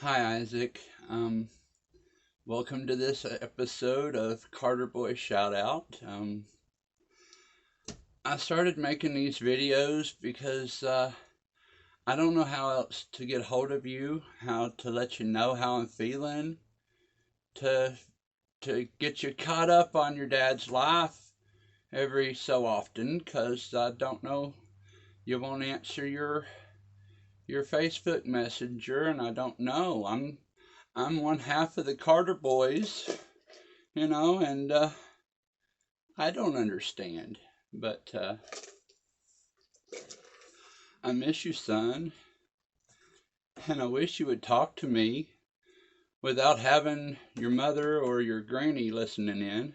Hi, Isaac. Welcome to this episode of Carter Boy Shout Out. I started making these videos because I don't know how else to get hold of you, how to let you know how I'm feeling, to get you caught up on your dad's life every so often, because I don't know, you won't answer your Facebook Messenger, and I don't know. I'm one half of the Carter boys, and I don't understand. But I miss you, son, and I wish you would talk to me without having your mother or your granny listening in.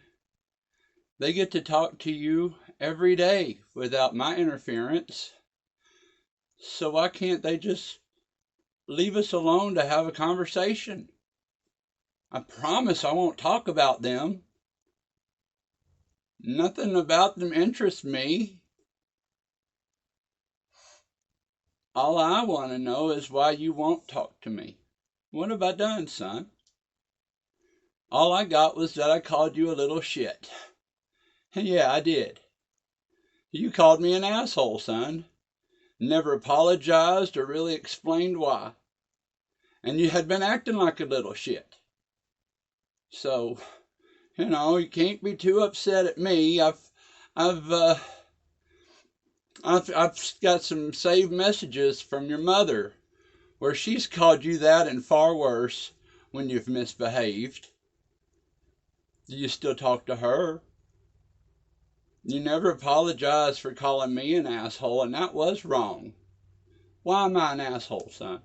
They get to talk to you every day without my interference. So why can't they just leave us alone to have a conversation? I promise I won't talk about them. Nothing about them interests me. All I want to know is why you won't talk to me. What have I done, son? All I got was that I called you a little shit. Yeah, I did. You called me an asshole, son. Never apologized or really explained why. And you had been acting like a little shit. So, you can't be too upset at me. I've got some saved messages from your mother where she's called you that and far worse when you've misbehaved. Do you still talk to her? You never apologized for calling me an asshole, and that was wrong. Why am I an asshole, son?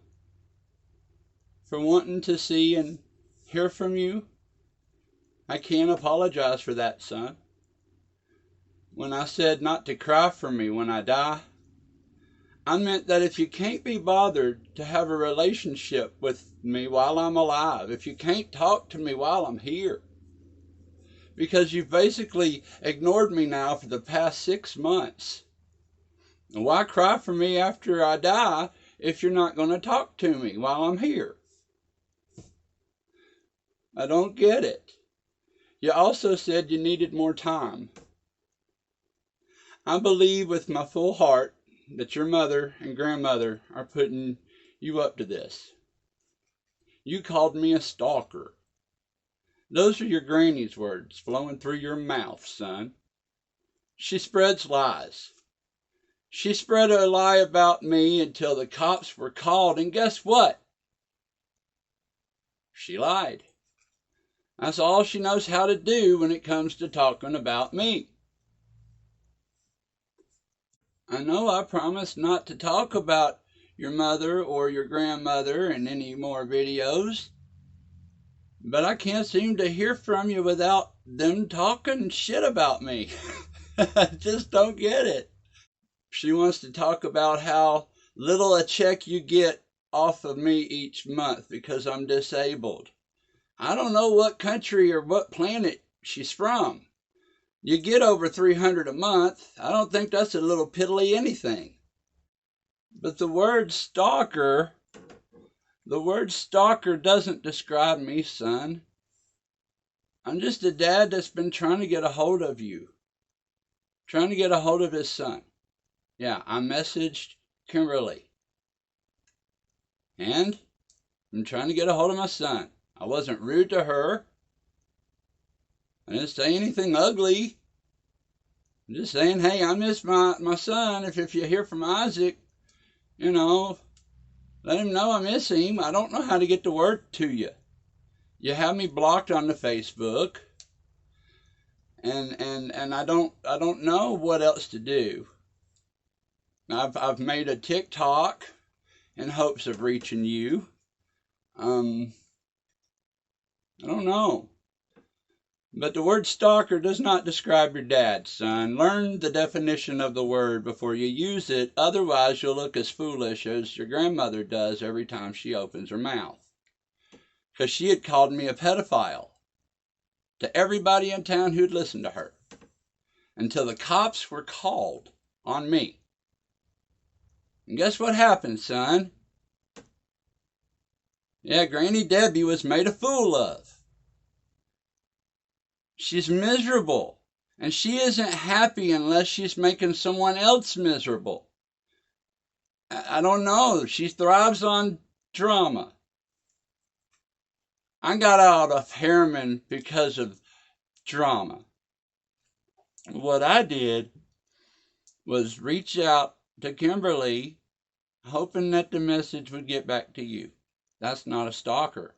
For wanting to see and hear from you? I can't apologize for that, son. When I said not to cry for me when I die, I meant that if you can't be bothered to have a relationship with me while I'm alive, if you can't talk to me while I'm here, because you've basically ignored me now for the past 6 months, why cry for me after I die if you're not going to talk to me while I'm here? I don't get it. You also said you needed more time. I believe with my full heart that your mother and grandmother are putting you up to this. You called me a stalker. Those are your granny's words flowing through your mouth, son. She spreads lies. She spread a lie about me until the cops were called, and guess what? She lied. That's all she knows how to do when it comes to talking about me. I know I promised not to talk about your mother or your grandmother in any more videos, but I can't seem to hear from you without them talking shit about me. I just don't get it. She wants to talk about how little a check you get off of me each month because I'm disabled. I don't know what country or what planet she's from. You get over 300 a month. I don't think that's a little piddly anything. But the word stalker doesn't describe me, son. I'm just a dad that's been trying to get a hold of you. Trying to get a hold of his son. Yeah, I messaged Kimberly. And I'm trying to get a hold of my son. I wasn't rude to her. I didn't say anything ugly. I'm just saying, hey, I miss my son. If you hear from Isaac, let him know I miss him. I don't know how to get the word to you. You have me blocked on the Facebook, and I don't know what else to do. I've made a TikTok in hopes of reaching you. I don't know. But the word stalker does not describe your dad, son. Learn the definition of the word before you use it. Otherwise, you'll look as foolish as your grandmother does every time she opens her mouth. Because she had called me a pedophile to everybody in town who'd listened to her. Until the cops were called on me. And guess what happened, son? Yeah, Granny Debbie was made a fool of. She's miserable. And she isn't happy unless she's making someone else miserable. I don't know. She thrives on drama. I got out of Harriman because of drama. What I did was reach out to Kimberly, hoping that the message would get back to you. That's not a stalker.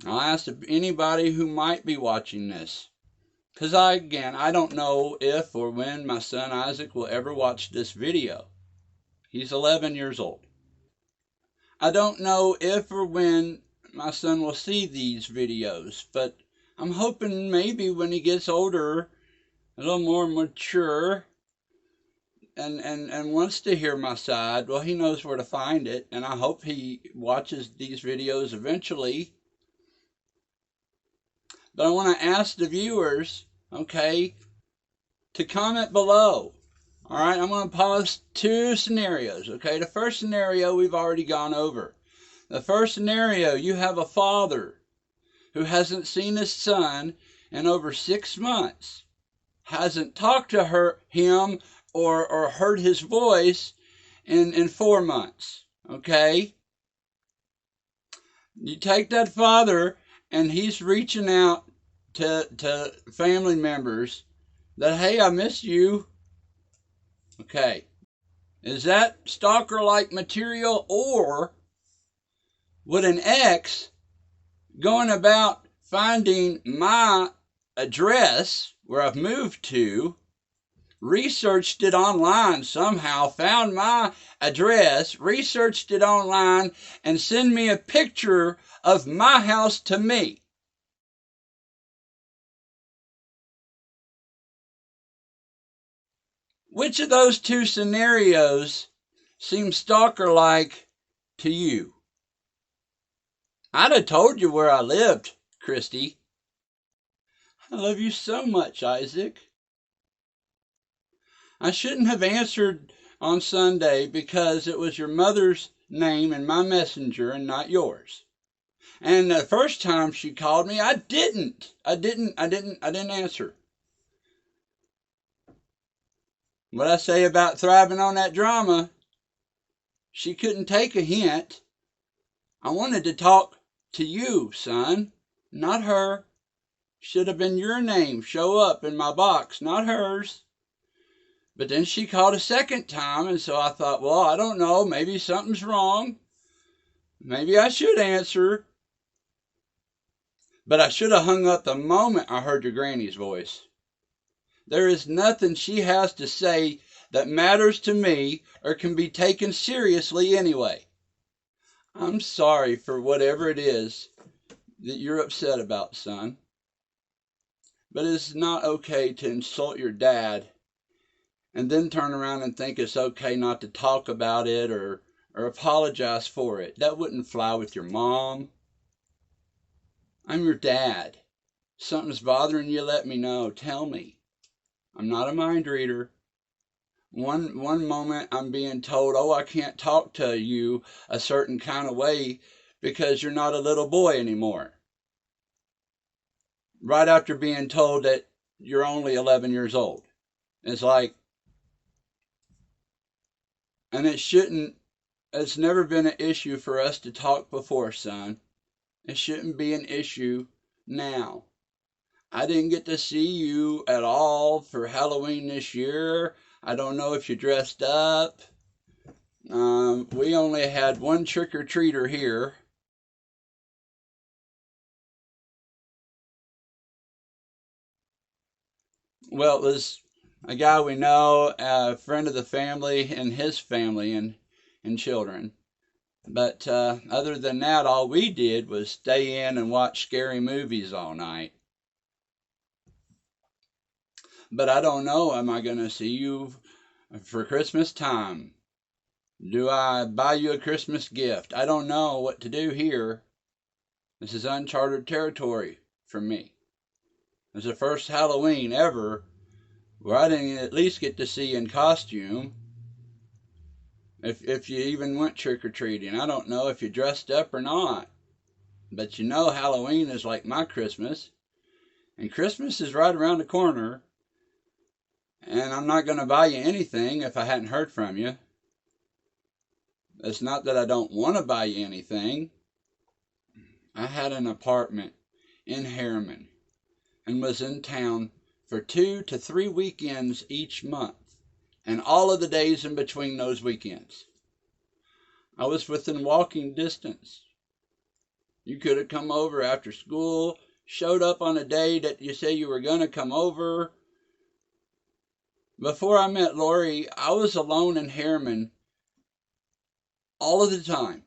I'll ask anybody who might be watching this, because I don't know if or when my son Isaac will ever watch this video. He's 11 years old. I don't know if or when my son will see these videos, but I'm hoping maybe when he gets older, a little more mature, and wants to hear my side, well, he knows where to find it, and I hope he watches these videos eventually. But I want to ask the viewers, okay, to comment below. All right, I'm going to pause 2 scenarios, okay? The first scenario we've already gone over. The first scenario, you have a father who hasn't seen his son in over 6 months, hasn't talked to him or heard his voice in 4 months, okay? You take that father and he's reaching out to family members that, hey, I miss you. Okay. Is that stalker-like material, or would an ex going about finding my address where I've moved to, researched it online somehow, found my address, researched it online, and send me a picture of my house to me? Which of those 2 scenarios seems stalker-like to you? I'd have told you where I lived, Christy. I love you so much, Isaac. I shouldn't have answered on Sunday because it was your mother's name in my messenger and not yours. And the first time she called me, I didn't answer. What I say about thriving on that drama, she couldn't take a hint. I wanted to talk to you, son, not her. Should have been your name show up in my box, not hers. But then she called a second time, and so I thought, well, I don't know, maybe something's wrong. Maybe I should answer. But I should have hung up the moment I heard your granny's voice. There is nothing she has to say that matters to me or can be taken seriously anyway. I'm sorry for whatever it is that you're upset about, son. But it's not okay to insult your dad and then turn around and think it's okay not to talk about it or apologize for it. That wouldn't fly with your mom. I'm your dad. Something's bothering you, let me know. Tell me. I'm not a mind reader. One moment I'm being told, oh, I can't talk to you a certain kind of way because you're not a little boy anymore. Right after being told that you're only 11 years old. It's like, and it's never been an issue for us to talk before, son. It shouldn't be an issue now. I didn't get to see you at all for Halloween this year. I don't know if you dressed up. We only had one trick-or-treater here. Well, it was a guy we know, a friend of the family, and his family and children. But other than that, all we did was stay in and watch scary movies all night. But I don't know, am I going to see you for Christmas time? Do I buy you a Christmas gift? I don't know what to do here. This is uncharted territory for me. It's the first Halloween ever where I didn't at least get to see you in costume. If you even went trick-or-treating. I don't know if you dressed up or not. But you know Halloween is like my Christmas. And Christmas is right around the corner. And I'm not going to buy you anything if I hadn't heard from you. It's not that I don't want to buy you anything. I had an apartment in Harriman and was in town for 2 to 3 weekends each month, and all of the days in between those weekends. I was within walking distance. You could have come over after school, showed up on a day that you say you were going to come over. Before I met Lori, I was alone in Harriman all of the time.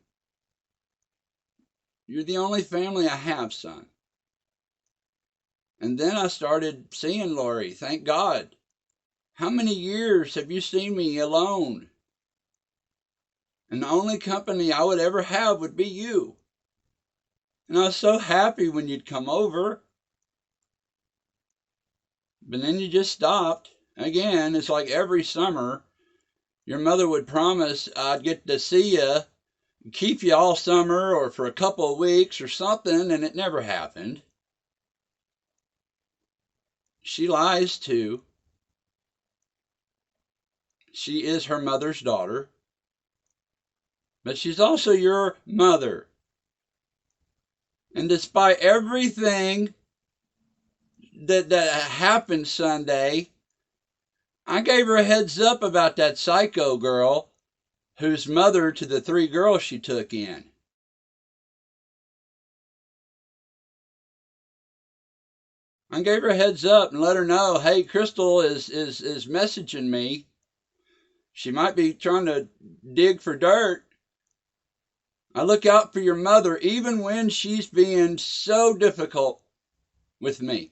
You're the only family I have, son. And then I started seeing Lori, thank God. How many years have you seen me alone? And the only company I would ever have would be you. And I was so happy when you'd come over. But then you just stopped. Again, it's like every summer, your mother would promise I'd get to see you, keep you all summer or for a couple of weeks or something, and it never happened. She lies too. She is her mother's daughter. But she's also your mother. And despite everything that happened Sunday, I gave her a heads up about that psycho girl who's mother to the 3 girls she took in. I gave her a heads up and let her know, hey, Crystal is messaging me. She might be trying to dig for dirt. I look out for your mother even when she's being so difficult with me.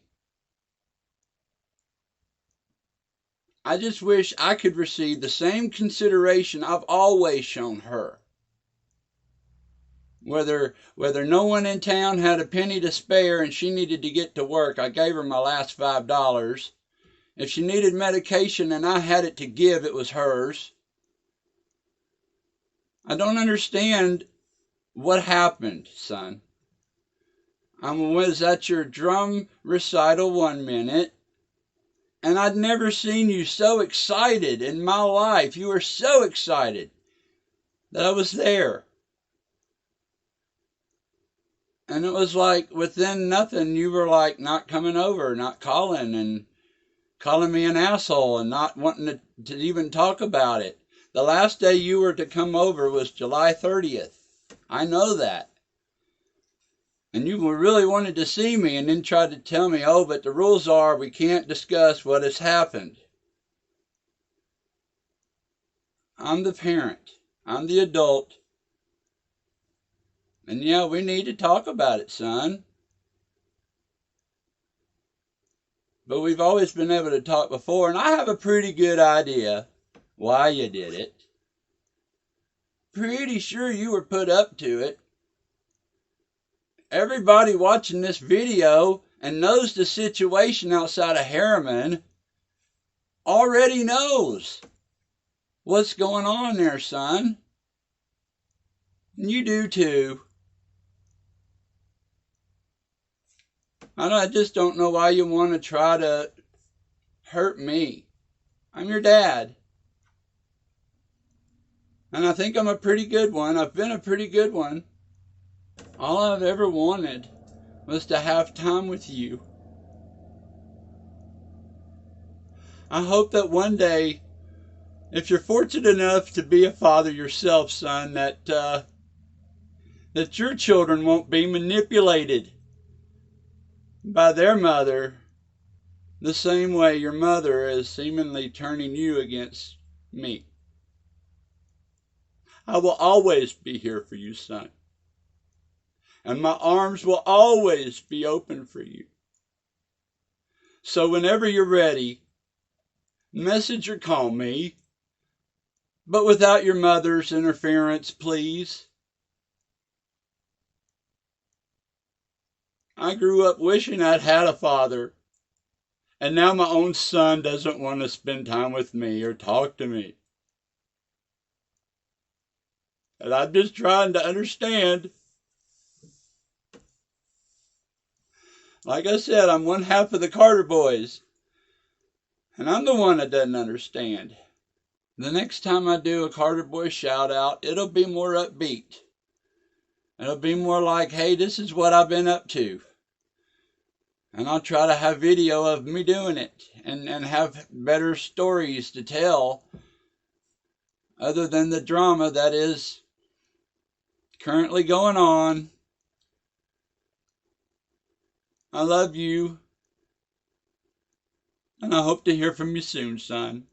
I just wish I could receive the same consideration I've always shown her. Whether no one in town had a penny to spare and she needed to get to work, I gave her my last $5. If she needed medication and I had it to give, it was hers. I don't understand what happened, son. I was at your drum recital 1 minute, and I'd never seen you so excited in my life. You were so excited that I was there. And it was like within nothing, you were like not coming over, not calling, and calling me an asshole and not wanting to even talk about it. The last day you were to come over was July 30th. I know that. And you really wanted to see me and then tried to tell me, oh, but the rules are we can't discuss what has happened. I'm the parent. I'm the adult. And yeah, we need to talk about it, son. But we've always been able to talk before, and I have a pretty good idea why you did it. Pretty sure you were put up to it. Everybody watching this video and knows the situation outside of Harriman already knows what's going on there, son. And you do too. I just don't know why you want to try to hurt me. I'm your dad. And I think I'm a pretty good one. I've been a pretty good one. All I've ever wanted was to have time with you. I hope that one day, if you're fortunate enough to be a father yourself, son, that your children won't be manipulated by their mother the same way your mother is seemingly turning you against me. I will always be here for you, son. And my arms will always be open for you. So whenever you're ready, message or call me, but without your mother's interference, please. I grew up wishing I'd had a father, and now my own son doesn't want to spend time with me or talk to me. And I'm just trying to understand. Like I said, I'm one half of the Carter boys. And I'm the one that doesn't understand. The next time I do a Carter Boy shout out, it'll be more upbeat. It'll be more like, hey, this is what I've been up to. And I'll try to have video of me doing it and have better stories to tell other than the drama that is currently going on. I love you. And I hope to hear from you soon, son.